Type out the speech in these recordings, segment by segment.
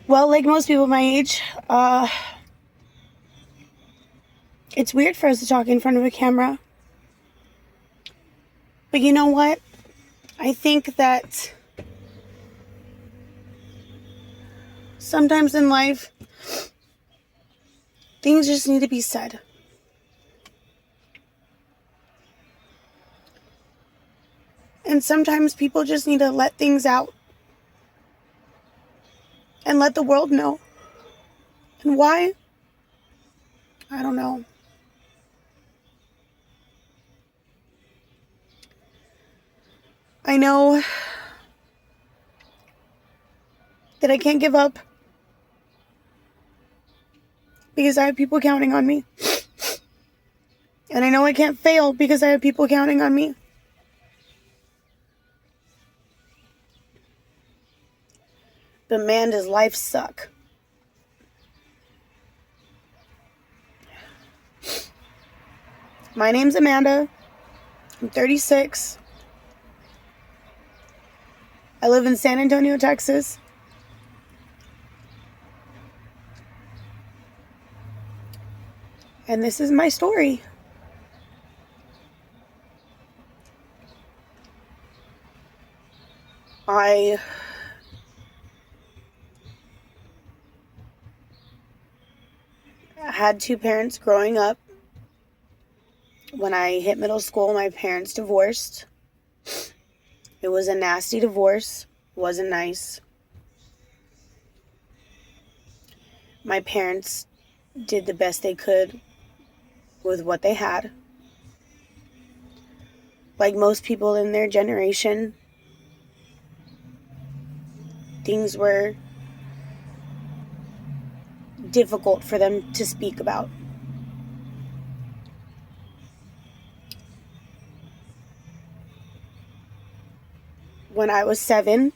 Well, like most people my age, it's weird for us to talk in front of a camera. But you know what? I think that sometimes in life, things just need to be said. And sometimes people just need to let things out and let the world know. And why? I don't know. I know that I can't give up because I have people counting on me. And I know I can't fail because I have people counting on me. But man, does life suck. My name's Amanda. I'm 36. I live in San Antonio, Texas. And this is my story. I had two parents growing up. When I hit middle school, my parents divorced. It was a nasty divorce. It wasn't nice. My parents did the best they could with what they had. Like most people in their generation, things were difficult for them to speak about. When I was 7,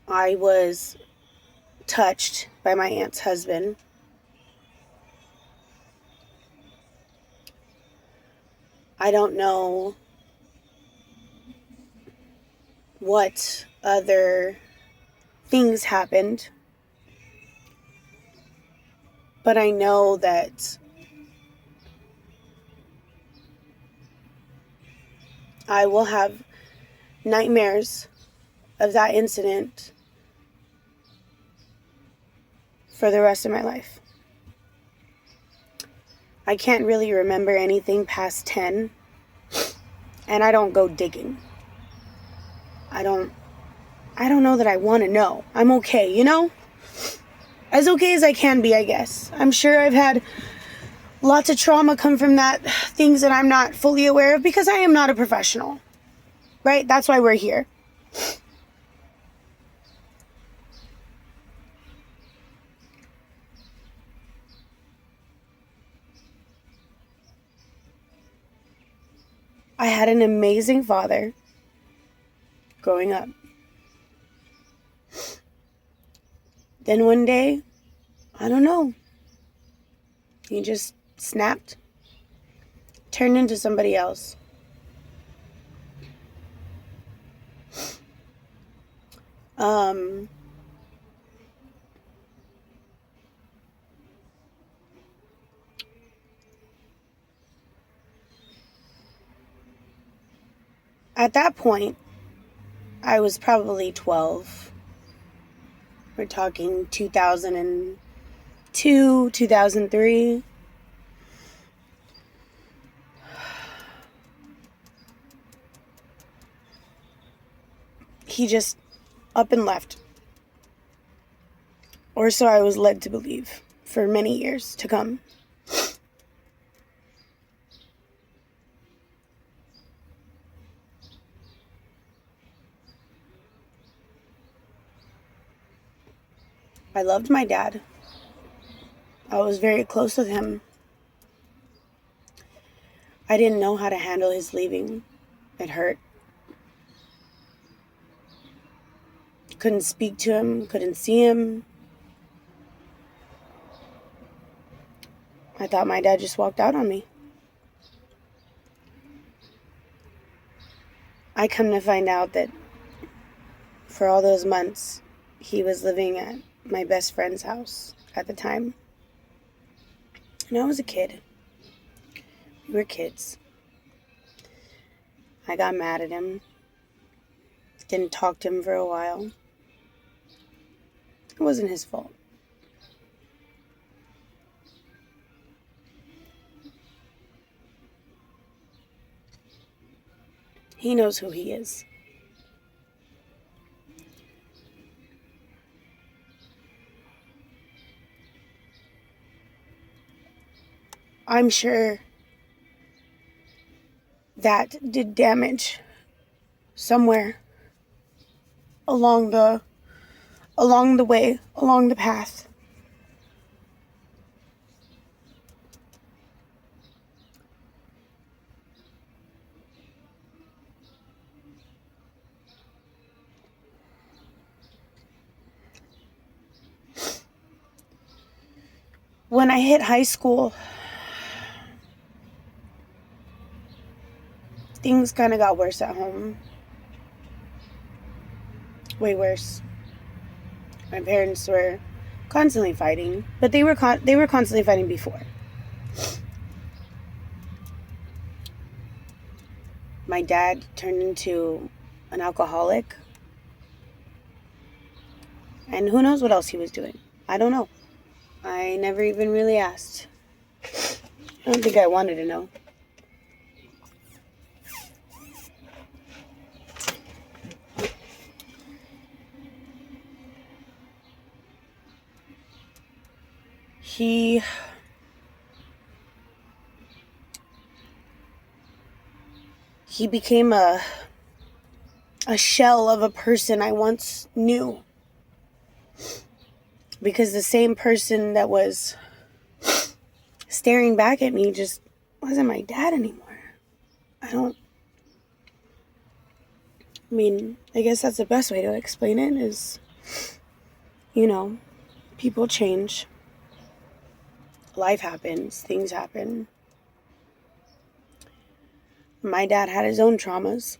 I was touched by my aunt's husband. I don't know what other things happened, but I know that I will have nightmares of that incident for the rest of my life. I can't really remember anything past 10, and I don't go digging. I don't know that I want to know. I'm okay, you know? As okay as I can be, I guess. I'm sure I've had lots of trauma come from that, things that I'm not fully aware of because I am not a professional, right? That's why we're here. I had an amazing father growing up. Then one day, I don't know, he just snapped, turned into somebody else. At that point, I was probably 12. We're talking 2002, 2003. He just up and left. Or so I was led to believe for many years to come. I loved my dad. I was very close with him. I didn't know how to handle his leaving. It hurt. Couldn't speak to him, couldn't see him. I thought my dad just walked out on me. I come to find out that for all those months, he was living at my best friend's house at the time. And I was a kid. We were kids. I got mad at him. Didn't talk to him for a while. It wasn't his fault. He knows who he is. I'm sure that did damage somewhere along the way, along the path. When I hit high school, things kind of got worse at home. Way worse. My parents were constantly fighting, but they were constantly fighting before. My dad turned into an alcoholic, and who knows what else he was doing. I don't know. I never even really asked. I don't think I wanted to know. He became a shell of a person I once knew. Because the same person that was staring back at me just wasn't my dad anymore. I guess that's the best way to explain it is, people change. Life happens. Things happen. My dad had his own traumas.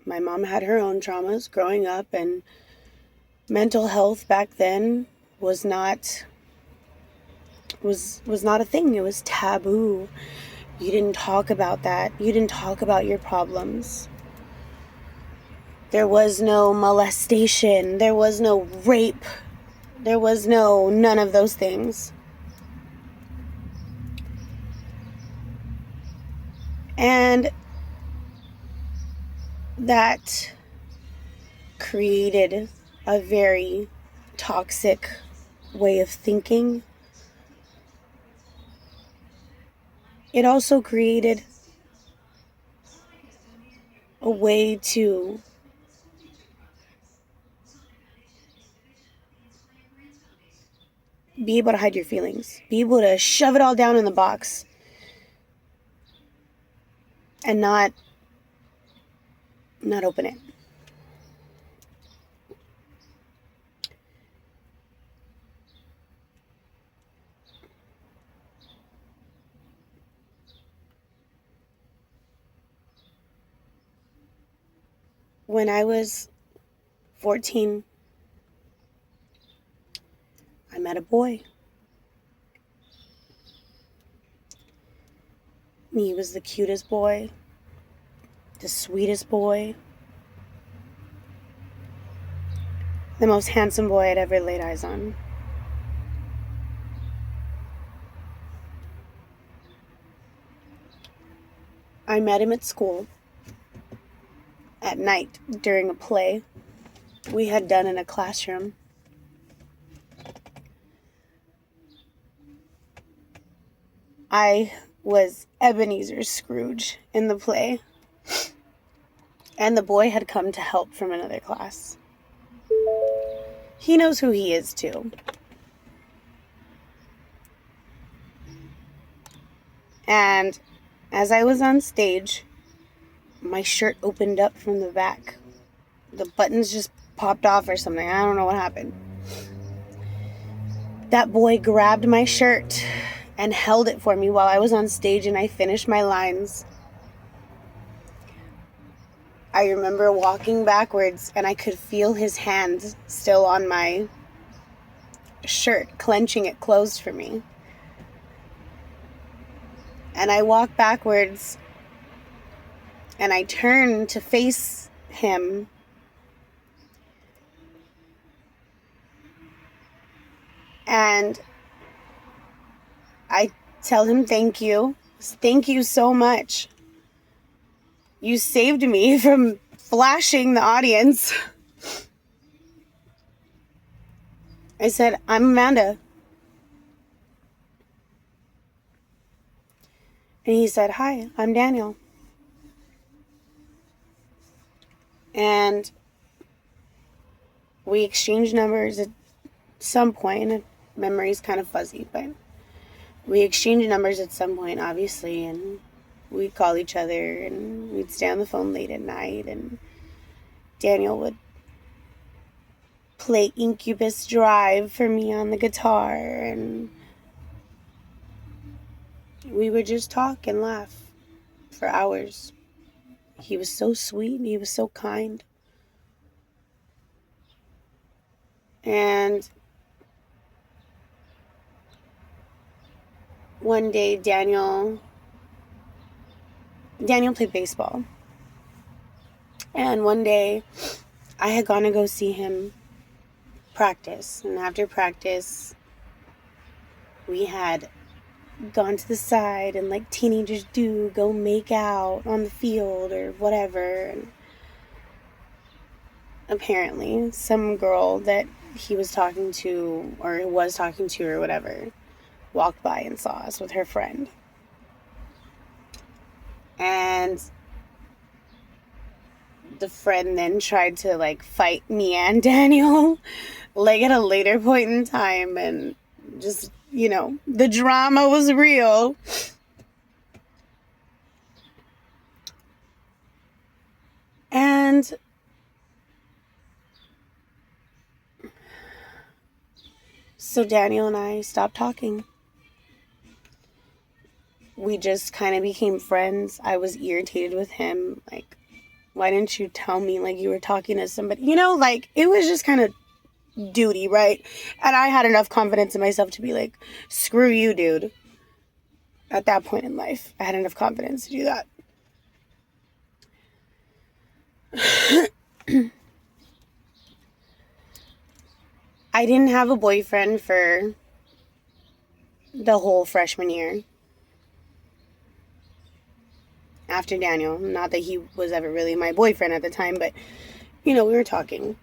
My mom had her own traumas growing up, and mental health back then was not a thing. It was taboo. You didn't talk about that. You didn't talk about your problems. There was no molestation. There was no rape. There was none of those things. And that created a very toxic way of thinking. It also created a way to be able to hide your feelings, be able to shove it all down in the box and not open it. When I was 14, I met a boy. He was the cutest boy, the sweetest boy, the most handsome boy I'd ever laid eyes on. I met him at school at night during a play we had done in a classroom. I was Ebenezer Scrooge in the play, and the boy had come to help from another class. He knows who he is too. And as I was on stage, my shirt opened up from the back. The buttons just popped off or something. I don't know what happened. That boy grabbed my shirt and held it for me while I was on stage and I finished my lines. I remember walking backwards and I could feel his hand still on my shirt, clenching it closed for me. And I walked backwards and I turned to face him. And I tell him thank you. Thank you so much. You saved me from flashing the audience. I said, I'm Amanda. And he said, hi, I'm Daniel. And we exchanged numbers at some point. Memory's kind of fuzzy, but we exchanged numbers at some point, obviously, and we'd call each other, and we'd stay on the phone late at night, and Daniel would play Incubus Drive for me on the guitar, and we would just talk and laugh for hours. He was so sweet, and he was so kind. And one day, Daniel played baseball. And one day, I had gone to go see him practice. And after practice, we had gone to the side and, like teenagers do, go make out on the field or whatever. And apparently, some girl that he was talking to or whatever walked by and saw us with her friend. And the friend then tried to, like, fight me and Daniel, like, at a later point in time, and just, the drama was real. And so Daniel and I stopped talking. We just kind of became friends. I was irritated with him, like, why didn't you tell me, like, you were talking to somebody? Like, it was just kind of duty, right? And I had enough confidence in myself to be like, screw you, dude. At that point in life, I had enough confidence to do that. I didn't have a boyfriend for the whole freshman year. After Daniel. Not that he was ever really my boyfriend at the time, but, we were talking.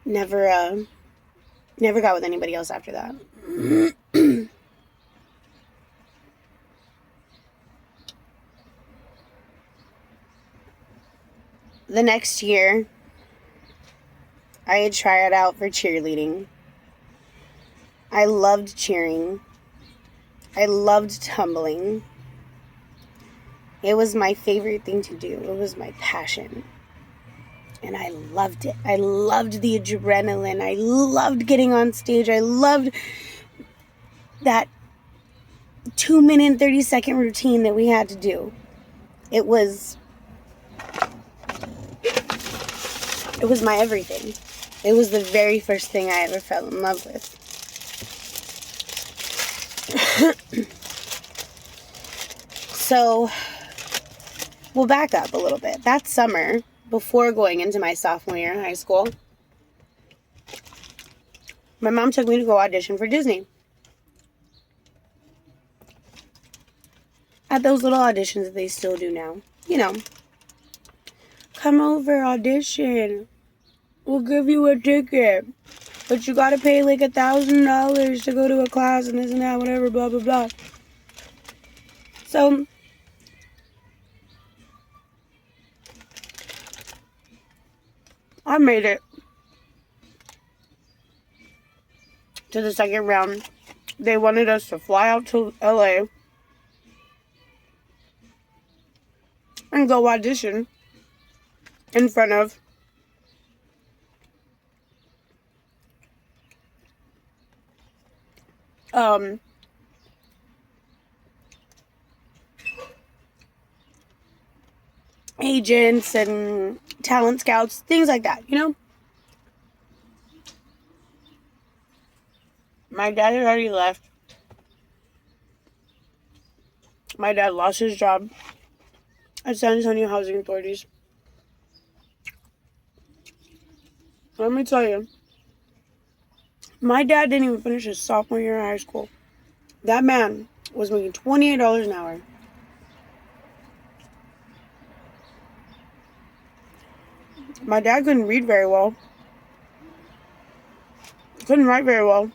Never got with anybody else after that. The next year, I had tried out for cheerleading. I loved cheering. I loved tumbling. It was my favorite thing to do. It was my passion. And I loved it. I loved the adrenaline. I loved getting on stage. I loved that 2-minute, 30-second routine that we had to do. It was my everything. It was the very first thing I ever fell in love with. So, we'll back up a little bit. That summer, before going into my sophomore year in high school, my mom took me to go audition for Disney. At those little auditions that they still do now. Come over, audition. We'll give you a ticket. But you gotta pay like $1,000 to go to a class and this and that, whatever, blah, blah, blah. So, I made it to the second round. They wanted us to fly out to LA and go audition in front of agents and talent scouts, things like that, you know? My dad had already left. My dad lost his job at San Antonio Housing Authorities. Let me tell you, my dad didn't even finish his sophomore year in high school. That man was making $28 an hour. My dad couldn't read very well. Couldn't write very well.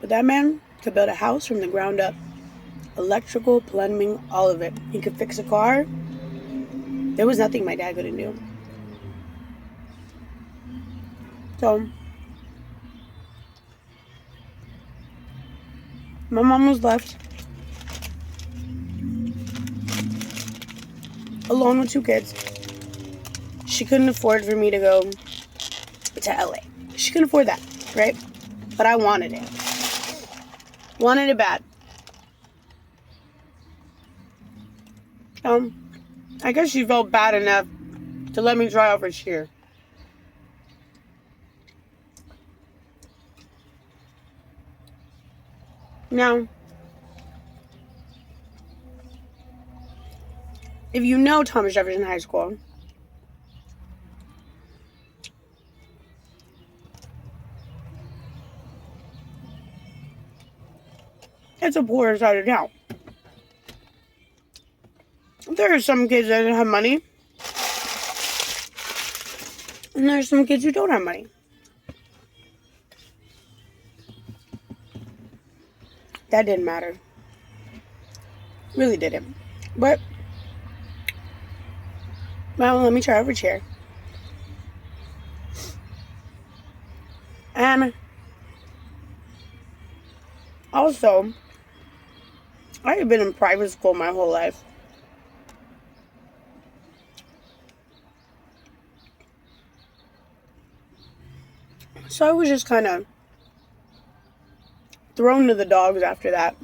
But that man could build a house from the ground up. Electrical, plumbing, all of it. He could fix a car. There was nothing my dad couldn't do. So, my mom was left alone with 2 kids. She couldn't afford for me to go to LA. She couldn't afford that, right? But I wanted it. Wanted it bad. I guess she felt bad enough to let me try out for cheer. Now, if you know Thomas Jefferson High School, it's a poorer side of town. There are some kids that have money, and there's some kids who don't have money. That didn't matter. Really didn't. But, well, let me try over chair. And also, I have been in private school my whole life. So I was just kind of thrown to the dogs after that.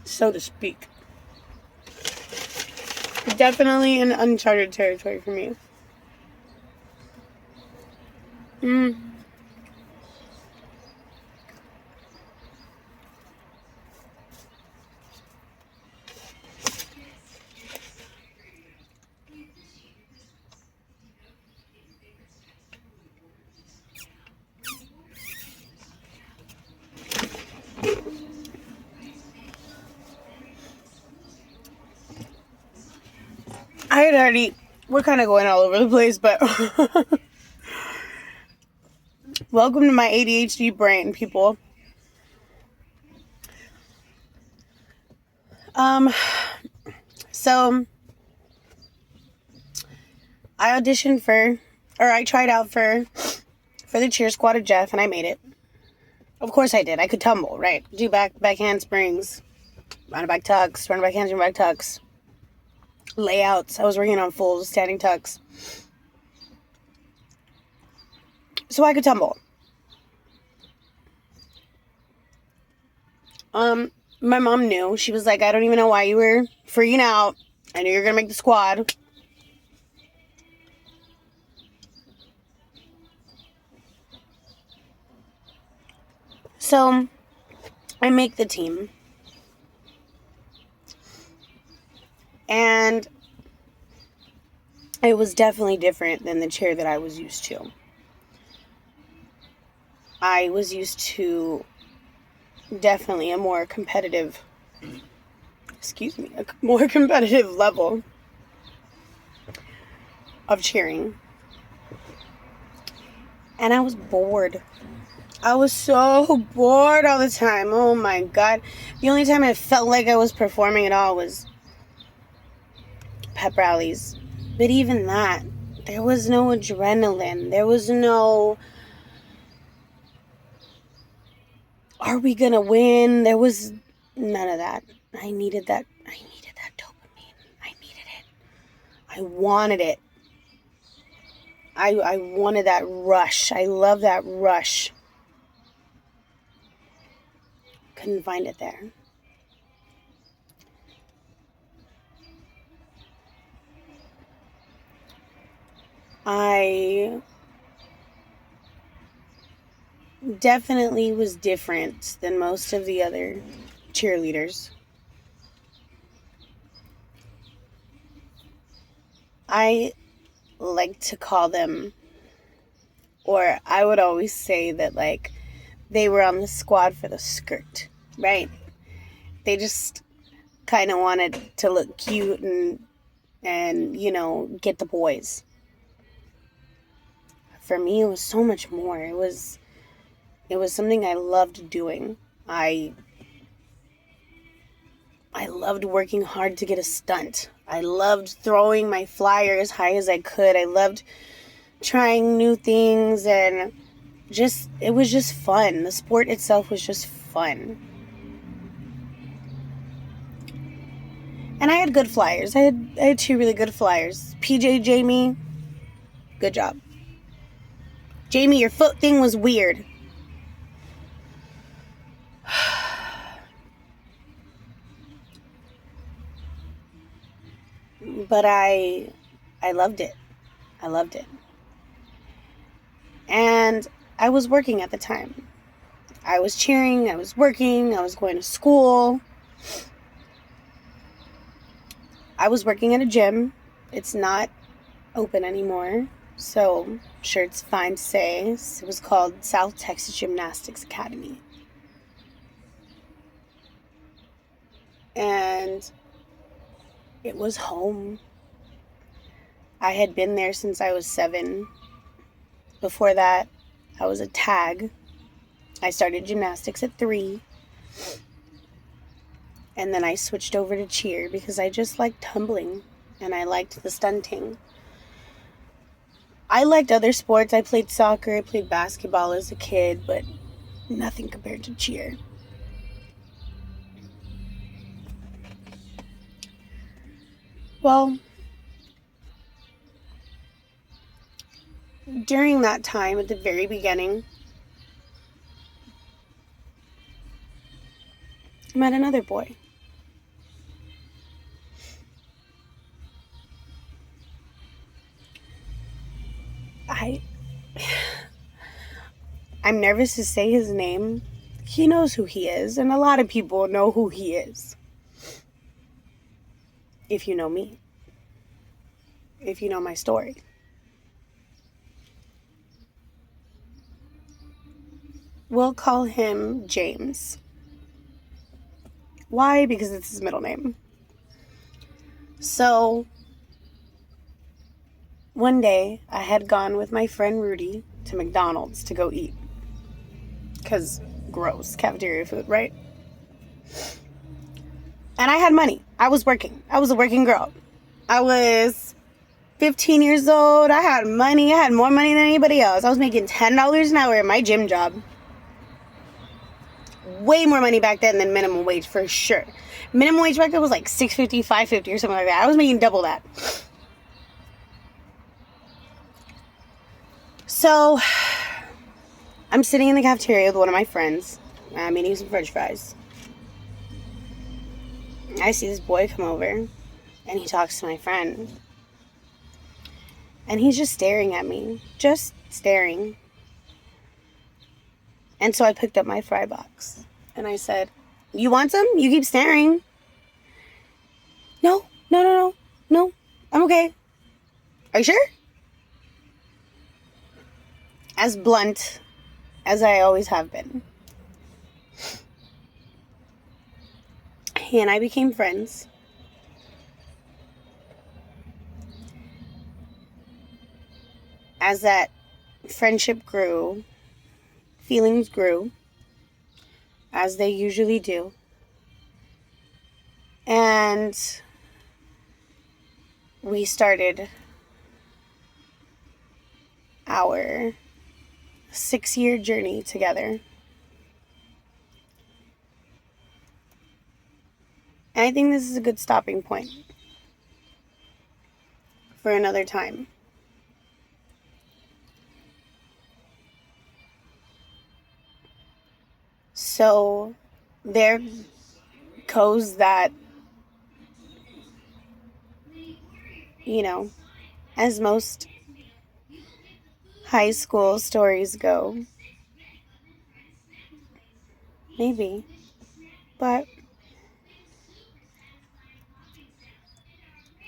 So to speak. Definitely an uncharted territory for me. We're kind of going all over the place, but welcome to my ADHD brain, people. So I tried out for the cheer squad of Jeff, and I made it. Of course I did. I could tumble, right? Do back handsprings, running back tucks, running back handspring, back tucks, layouts. I was working on full standing tucks. So I could tumble. My mom knew. She was like, I don't even know why you were freaking out. I knew you were going to make the squad. So, I make the team. And it was definitely different than the cheer that I was used to. I was used to definitely a more competitive level of cheering. And I was bored. I was so bored all the time. Oh my God. The only time I felt like I was performing at all was pep rallies. But even that, there was no adrenaline. There was no, are we gonna win? There was none of that. I needed that dopamine. I needed it. I wanted it. I wanted that rush. I love that rush. Couldn't find it there. I definitely was different than most of the other cheerleaders. I like to call them, or I would always say that, like, they were on the squad for the skirt, right? They just kind of wanted to look cute and get the boys. For me, it was so much more. It was something I loved doing. I loved working hard to get a stunt. I loved throwing my flyer as high as I could. I loved trying new things, and it was just fun. The sport itself was just fun. And I had good flyers. I had 2 really good flyers. PJ, Jamie, good job. Jamie, your foot thing was weird. But I loved it. I loved it. And I was working at the time. I was cheering, I was working, I was going to school. I was working at a gym. It's not open anymore, so I'm sure it's fine to say. It was called South Texas Gymnastics Academy. And it was home. I had been there since I was 7. Before that, I was a tag. I started gymnastics at 3. And then I switched over to cheer because I just liked tumbling and I liked the stunting. I liked other sports. I played soccer, I played basketball as a kid, but nothing compared to cheer. Well, during that time, at the very beginning, I met another boy. I'm nervous to say his name. He knows who he is, and a lot of people know who he is. If you know me. If you know my story. We'll call him James. Why? Because it's his middle name. So, one day, I had gone with my friend Rudy to McDonald's to go eat. Because gross, cafeteria food, right? And I had money. I was working. I was a working girl. I was 15 years old. I had money. I had more money than anybody else. I was making $10 an hour at my gym job. Way more money back then than minimum wage, for sure. Minimum wage back then was like $6.50, $5.50 or something like that. I was making double that. So, I'm sitting in the cafeteria with one of my friends. I'm eating some french fries. I see this boy come over, and he talks to my friend. And he's just staring at me. Just staring. And so I picked up my fry box. And I said, "You want some? You keep staring." No, I'm okay. Are you sure? As blunt as I always have been. He and I became friends. As that friendship grew, feelings grew, as they usually do. And we started our 6-year journey together. And I think this is a good stopping point for another time. So there goes that, as most high school stories go. Maybe. But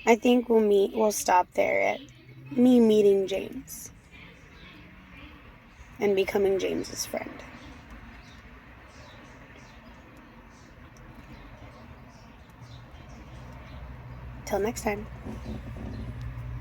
I think we'll stop there at me meeting James and becoming James's friend. Till next time.